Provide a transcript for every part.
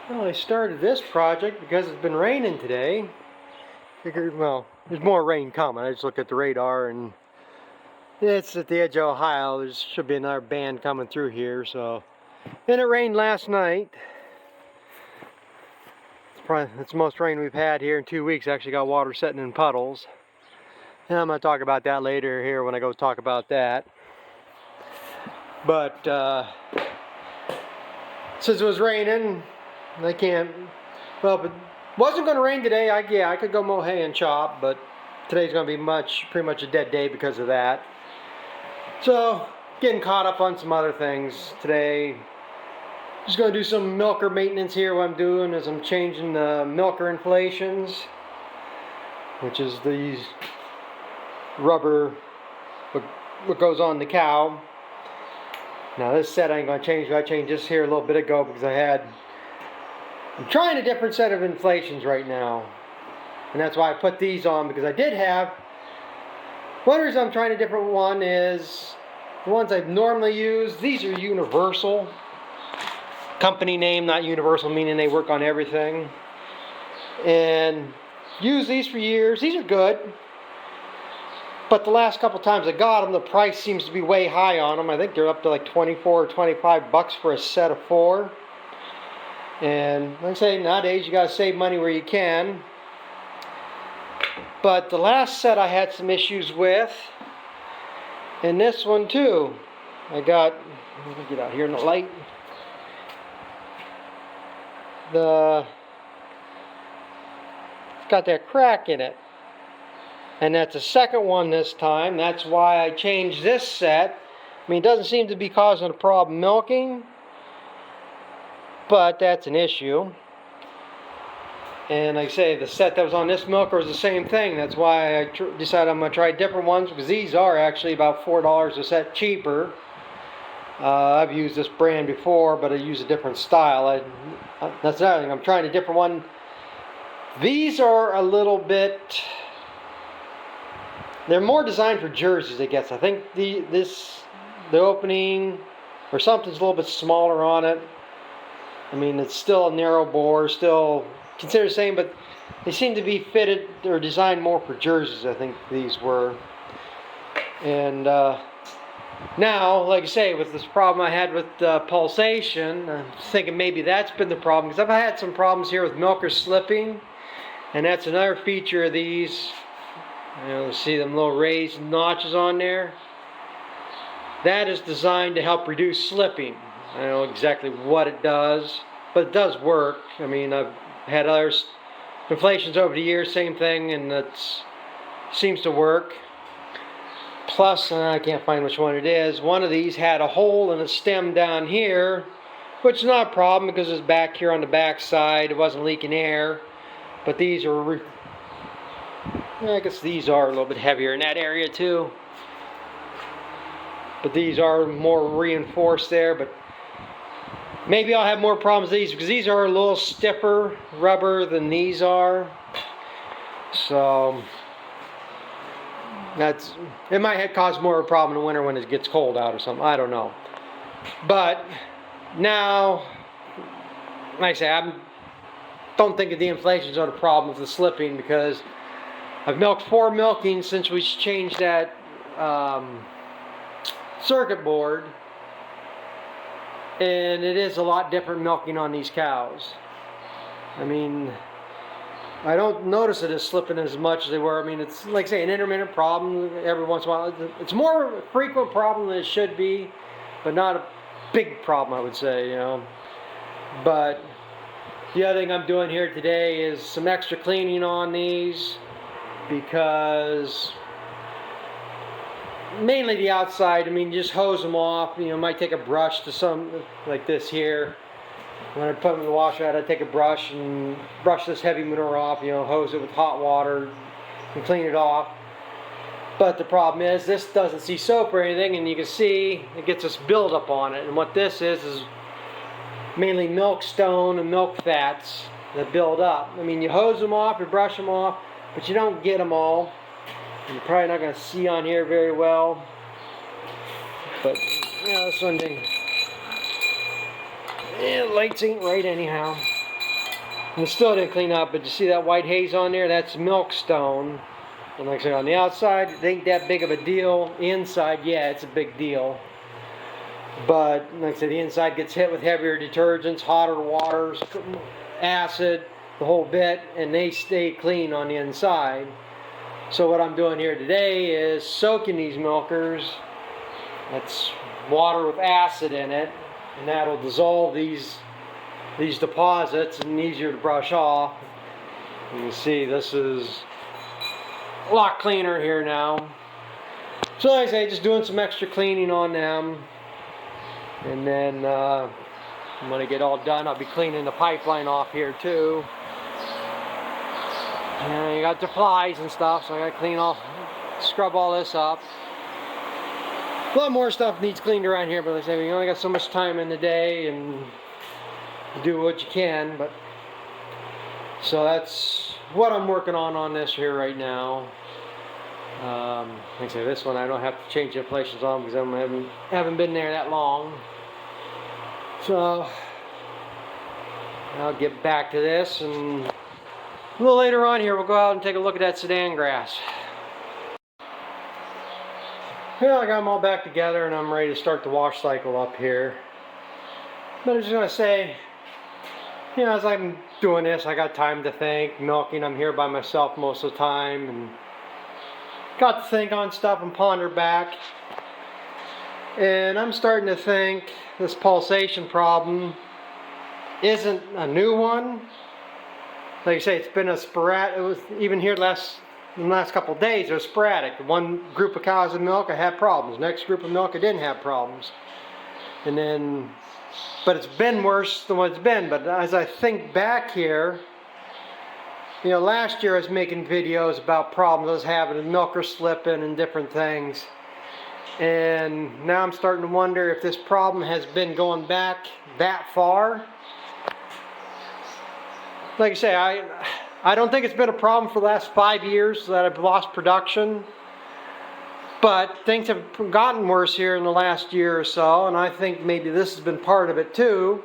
Well, I started this project because it's been raining today. Figured, well, there's more rain coming. I just looked at the radar and it's at the edge of Ohio. There should be another band coming through here. So, and it rained last night. It's the most rain we've had here in 2 weeks. Actually got water setting in puddles. And I'm going to talk about that later here when I go talk about that. But since it was raining, I can't. Well, but wasn't going to rain today. I could go mow hay and chop, but today's going to be pretty much a dead day because of that. So, getting caught up on some other things today. Just going to do some milker maintenance here. What I'm doing is I'm changing the milker inflations, which is these rubber, what goes on the cow. Now this set I ain't going to change. I changed this here a little bit ago because I'm trying a different set of inflations right now. And that's why I put these on, because I did have, one reason I'm trying a different one is the ones I've normally used. These are universal. Company name, not universal, meaning they work on everything. And used these for years. These are good. But the last couple times I got them, the price seems to be way high on them. I think they're up to like 24 or 25 bucks for a set of 4. And like I say, nowadays you gotta save money where you can. But the last set I had some issues with, and this one too. Let me get out here in the light. It's got that crack in it. And that's the second one this time. That's why I changed this set. I mean, it doesn't seem to be causing a problem milking, but that's an issue. And like I say, the set that was on this milker is the same thing. That's why I decided I'm going to try different ones, because these are actually about $4 a set cheaper. I've used this brand before, but I use a different style. That's another thing. I'm trying a different one. These are a little bit... They're more designed for jerseys, I guess. I think the opening or something's a little bit smaller on it. I mean, it's still a narrow bore, still considered the same, but they seem to be fitted or designed more for jerseys, I think these were. And now, like I say, with this problem I had with Pulsation, I'm thinking maybe that's been the problem, because I've had some problems here with milkers slipping, and that's another feature of these. You know, see them little raised notches on there? That is designed to help reduce slipping. I don't know exactly what it does, but it does work. I mean, I've had other inflations over the years, same thing, and it seems to work. Plus, I can't find which one it is, one of these had a hole in the stem down here, which is not a problem because it's back here on the back side. It wasn't leaking air, but these are I guess these are a little bit heavier in that area too. But these are more reinforced there. But maybe I'll have more problems with these, because these are a little stiffer rubber than these are. So it might cause more of a problem in the winter when it gets cold out or something. I don't know. But now, like I say, I don't think that the inflations are the problem with the slipping, because I've milked 4 milkings since we changed that circuit board, and it is a lot different milking on these cows. I mean, I don't notice it as slipping as much as they were. I mean, it's like I say, an intermittent problem every once in a while. It's more of a frequent problem than it should be, but not a big problem, I would say, you know. But the other thing I'm doing here today is some extra cleaning on these, because mainly the outside, I mean, just hose them off. You know, might take a brush to some, like this here. When I put them in the washer, I'd take a brush and brush this heavy manure off, you know, hose it with hot water and clean it off. But the problem is, this doesn't see soap or anything, and you can see it gets this buildup on it. And what this is mainly milk stone and milk fats that build up. I mean, you hose them off, you brush them off, but you don't get them all. And you're probably not going to see on here very well. But, you know, this one thing. Yeah, lights ain't right anyhow. And it still didn't clean up, but you see that white haze on there? That's milkstone. And like I said, on the outside, it ain't that big of a deal. Inside, yeah, it's a big deal. But like I said, the inside gets hit with heavier detergents, hotter waters, acid, the whole bit, and they stay clean on the inside. So what I'm doing here today is soaking these milkers. That's water with acid in it, and that'll dissolve these deposits and easier to brush off. You can see this is a lot cleaner here now. So like I say, just doing some extra cleaning on them. And then when I get all done, I'll be cleaning the pipeline off here too. And you got the flies and stuff, so I gotta scrub all this up. A lot more stuff needs cleaned around here, but like I say, we only got so much time in the day and do what you can. But so that's what I'm working on this here right now. Like I say, this one I don't have to change the inflations on because I haven't been there that long. So I'll get back to this, and a little later on here we'll go out and take a look at that Sudan grass. Well, I got them all back together and I'm ready to start the wash cycle up here. But I'm just going to say, you know, as I'm doing this, I got time to think. Milking, I'm here by myself most of the time, and got to think on stuff and ponder back. And I'm starting to think this pulsation problem isn't a new one. Like I say, it's been a sporadic. It was even here in the last couple of days. It was sporadic. One group of cows in milk, I had problems. Next group of milk, I didn't have problems. And then, but it's been worse than what it's been. But as I think back here, you know, last year I was making videos about problems I was having, and milker slipping and different things. And now I'm starting to wonder if this problem has been going back that far. Like I say, I don't think it's been a problem for the last 5 years that I've lost production. But things have gotten worse here in the last year or so, and I think maybe this has been part of it too.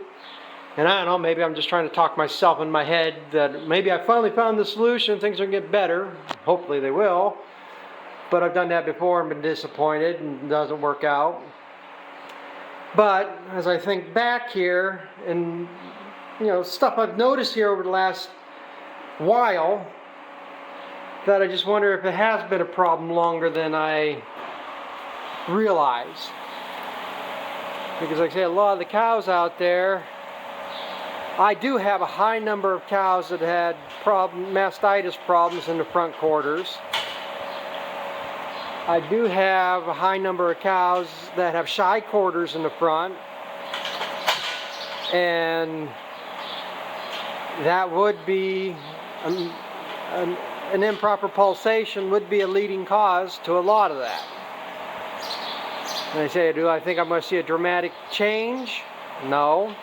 And I don't know, maybe I'm just trying to talk myself in my head that maybe I finally found the solution, things are going to get better. Hopefully they will. But I've done that before and been disappointed and it doesn't work out. But as I think back here, and you know, stuff I've noticed here over the last while, that I just wonder if it has been a problem longer than I realize. Because like I say, a lot of the cows out there, I do have a high number of cows that had mastitis problems in the front quarters. I do have a high number of cows that have shy quarters in the front, and that would be an improper pulsation would be a leading cause to a lot of that. And I say, do I think I'm going to see a dramatic change? No.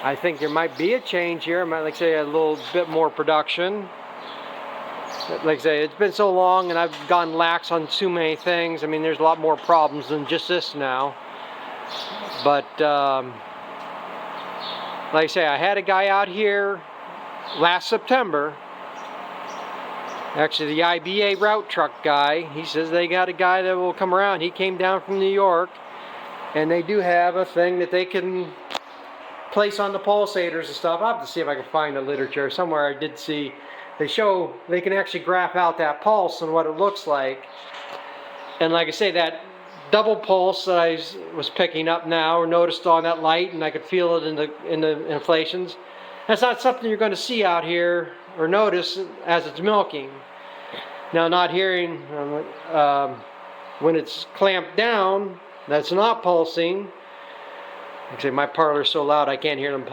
I think there might be a change here. I might, like say, a little bit more production. Like I say, it's been so long and I've gone lax on too many things. I mean, there's a lot more problems than just this now. But like I say, I had a guy out here last September. Actually, the IBA route truck guy, he says they got a guy that will come around. He came down from New York, and they do have a thing that they can place on the pulsators and stuff. I'll have to see if I can find the literature somewhere. I did see they can actually graph out that pulse and what it looks like. And like I say, that double pulse that I was picking up now, or noticed on that light, and I could feel it in the inflations. That's not something you're going to see out here or notice as it's milking. Now, not hearing when it's clamped down, that's not pulsing. Like I say, my parlor's so loud I can't hear them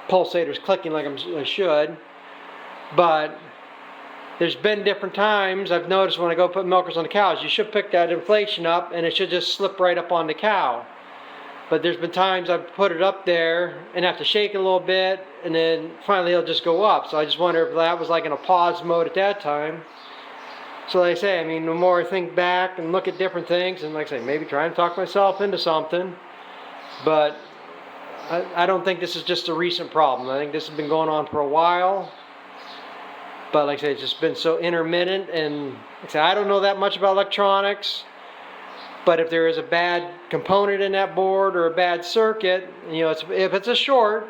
pulsators clicking like I should. But there's been different times I've noticed when I go put milkers on the cows, you should pick that inflation up and it should just slip right up on the cow. But there's been times I've put it up there and have to shake it a little bit, and then finally it'll just go up. So I just wonder if that was like in a pause mode at that time. So like I say, I mean, the more I think back and look at different things, and like I say, maybe try and talk myself into something. But I don't think this is just a recent problem. I think this has been going on for a while. But like I say, it's just been so intermittent, and like I say, I don't know that much about electronics. But if there is a bad component in that board or a bad circuit, you know, if it's a short,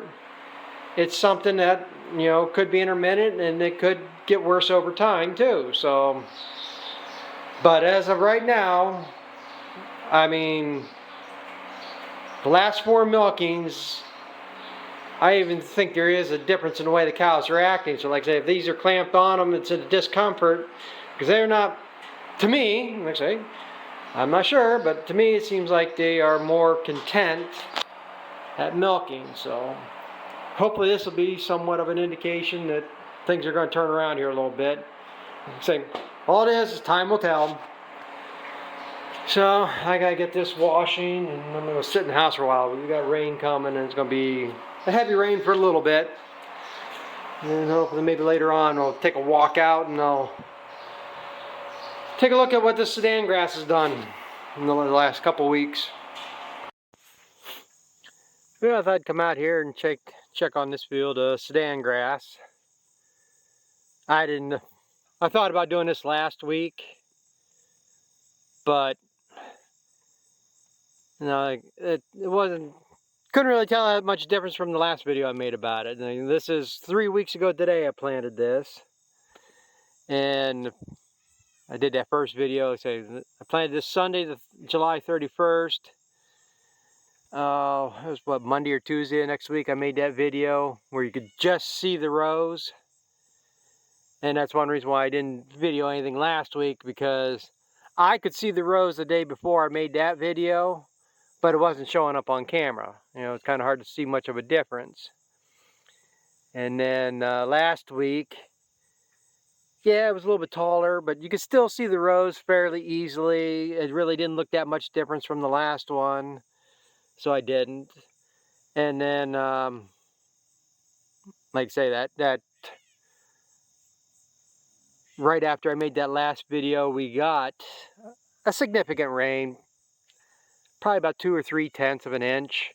it's something that, you know, could be intermittent, and it could get worse over time too. So, but as of right now, I mean, the last 4 milkings, I even think there is a difference in the way the cows are acting. So like I say, if these are clamped on them, it's a discomfort, because they're not, to me, like I say, I'm not sure, but to me it seems like they are more content at milking. So hopefully this will be somewhat of an indication that things are going to turn around here a little bit. Like I say, all it is time will tell. So I gotta get this washing, and I'm gonna sit in the house for a while. We got rain coming, and it's gonna be a heavy rain for a little bit. And hopefully maybe later on I'll take a walk out and I'll take a look at what the Sudan grass has done in the last couple weeks. Yeah, I thought I'd come out here and check on this field of Sudan grass. I thought about doing this last week, but you know, it wasn't. Couldn't really tell that much difference from the last video I made about it. And this is 3 weeks ago today I planted this. And I did that first video. So I planted this Sunday, July 31st. It was what, Monday or Tuesday next week I made that video where you could just see the rows. And that's one reason why I didn't video anything last week, because I could see the rows the day before I made that video, but it wasn't showing up on camera. You know, it's kind of hard to see much of a difference. And then last week, yeah, it was a little bit taller, but you could still see the rows fairly easily. It really didn't look that much difference from the last one, so I didn't. And then, like I say, that right after I made that last video, we got a significant rain, probably about 2 or 3/10 of an inch.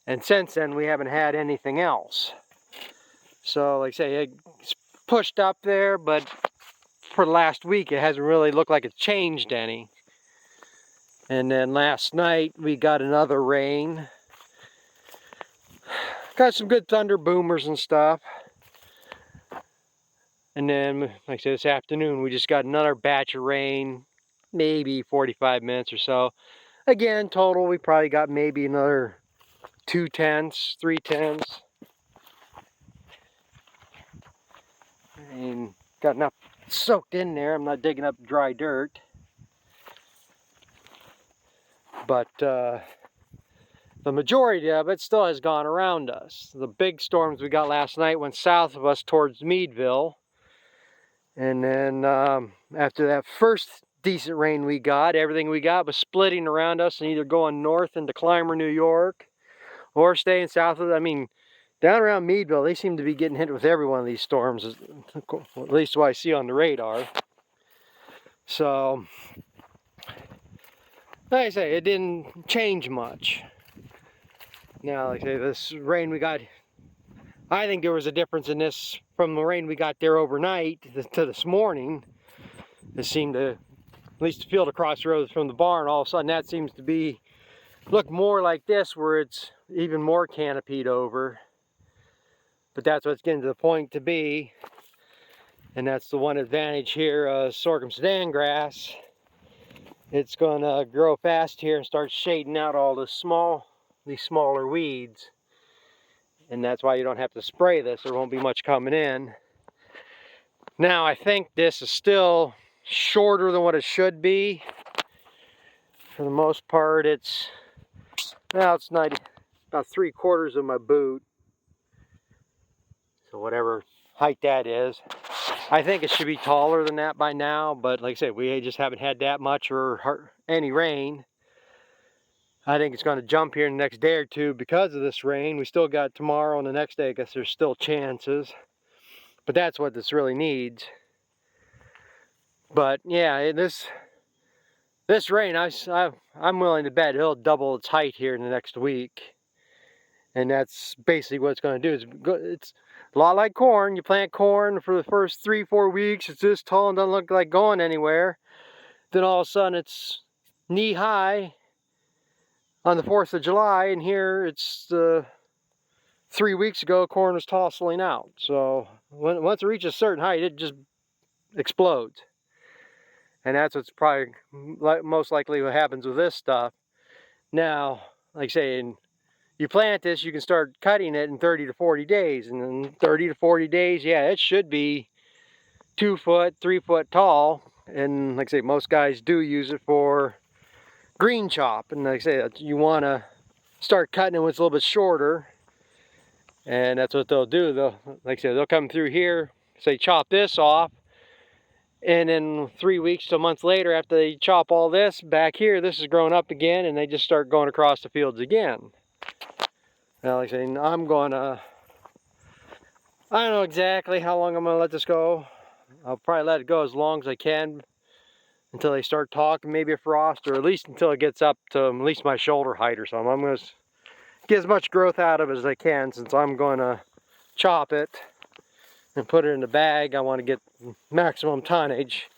And since then, we haven't had anything else. So, like I say, it's pushed up there, but for the last week, it hasn't really looked like it's changed any. And then last night, we got another rain. Got some good thunder boomers and stuff. And then, like I said, this afternoon, we just got another batch of rain, maybe 45 minutes or so. Again, total, we probably got maybe another 2/10, 3/10. And got enough soaked in there. I'm not digging up dry dirt. But the majority of it still has gone around us. The big storms we got last night went south of us towards Meadville. And then after that first decent rain we got, everything we got was splitting around us and either going north into Clymer, New York, or staying south of it. I mean, down around Meadville, they seem to be getting hit with every one of these storms, at least what I see on the radar. So, like I say, it didn't change much. Now, like I say, this rain we got, I think there was a difference in this from the rain we got there overnight to this morning. It seemed to, at least the field across the road from the barn, all of a sudden that seems to look more like this, where it's even more canopied over. But that's what's getting to the point to be. And that's the one advantage here, sorghum Sudan grass. It's gonna grow fast here and start shading out all these smaller weeds. And that's why you don't have to spray this. There won't be much coming in. Now, I think this is still shorter than what it should be. For the most part, it's not about 3/4 of my boot. So whatever height that is. I think it should be taller than that by now, but like I said, we just haven't had that much or any rain. I think it's going to jump here in the next day or two because of this rain. We still got tomorrow and the next day. I guess there's still chances, but that's what this really needs. But yeah, this rain, I'm willing to bet it'll double its height here in the next week. And that's basically what it's going to do. It's a lot like corn. You plant corn for the first 3-4 weeks. It's this tall and doesn't look like going anywhere. Then all of a sudden it's knee high on the 4th of July. And here it's 3 weeks ago, corn was tossing out. So once it reaches a certain height, it just explodes. And that's what's probably most likely what happens with this stuff. Now, like I say, you plant this, you can start cutting it in 30 to 40 days. And in 30 to 40 days, yeah, it should be 2 foot, 3 foot tall. And like I say, most guys do use it for green chop. And like I say, you want to start cutting it when it's a little bit shorter. And that's what they'll do. Like I said, they'll come through here, say chop this off. And then 3 weeks to a month later, after they chop all this, back here, this is growing up again, and they just start going across the fields again. Now, like I say, I don't know exactly how long I'm going to let this go. I'll probably let it go as long as I can until they start talking, maybe a frost, or at least until it gets up to at least my shoulder height or something. I'm going to get as much growth out of it as I can, since I'm going to chop it and put it in the bag. I want to get maximum tonnage,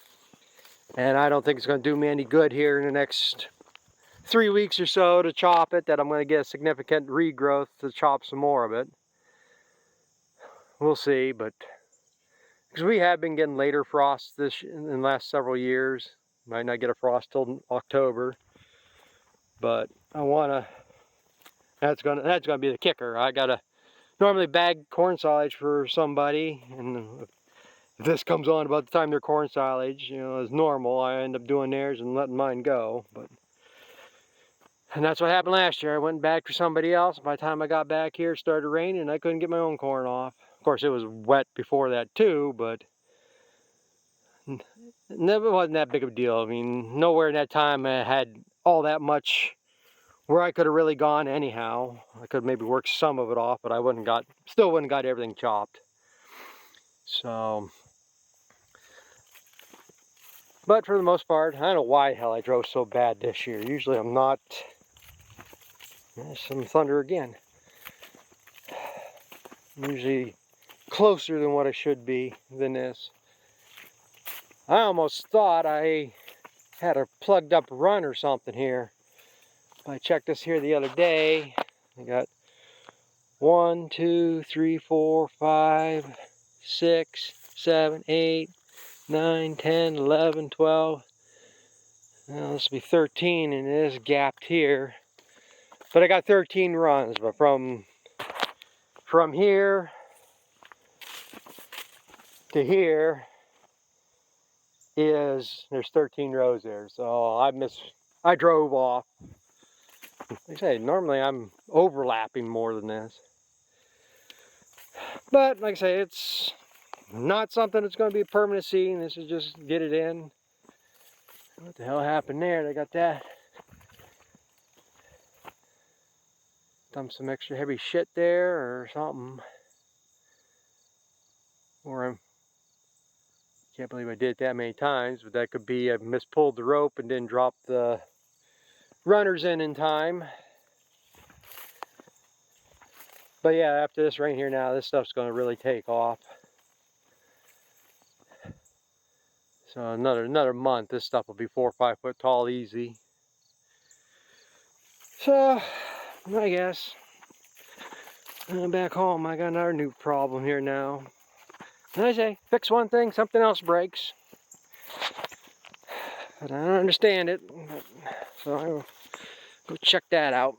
and I don't think it's going to do me any good here in the next 3 weeks or so to chop it, that I'm going to get a significant regrowth to chop some more of it. We'll see, but because we have been getting later frosts in the last several years. Might not get a frost till October, but I want to. That's gonna be the kicker. I gotta normally bag corn silage for somebody, and if this comes on about the time their corn silage, you know, is normal, I end up doing theirs and letting mine go. And that's what happened last year. I went back for somebody else. By the time I got back here, it started raining, and I couldn't get my own corn off. Of course, it was wet before that too, but it wasn't that big of a deal. I mean, nowhere in that time I had all that much where I could have really gone anyhow. I could have maybe worked some of it off, but I still wouldn't got everything chopped. So, but for the most part, I don't know why the hell I drove so bad this year. Usually I'm not. There's some thunder again. I'm usually closer than what I should be than this. I almost thought I had a plugged up run or something here. I checked this here the other day. I got 1, 2, 3, 4, 5, 6, 7, 8, 9, 10, 11, 12. Well, this will be 13, and it is gapped here. But I got 13 runs. But from here to here there's 13 rows there. So I drove off. Like I say, normally I'm overlapping more than this. But like I say, it's not something that's going to be a permanent seeding. This is just get it in. What the hell happened there? They got that. Dumped some extra heavy shit there or something. Or I can't believe I did it that many times, but that could be I mispulled the rope and didn't drop the runners in time. But yeah, after this rain here now, this stuff's going to really take off. So another month, this stuff will be 4 or 5 foot tall easy. So I guess back home I got another new problem here now. And I say, fix one thing, something else breaks. But I don't understand it. So I'll go check that out.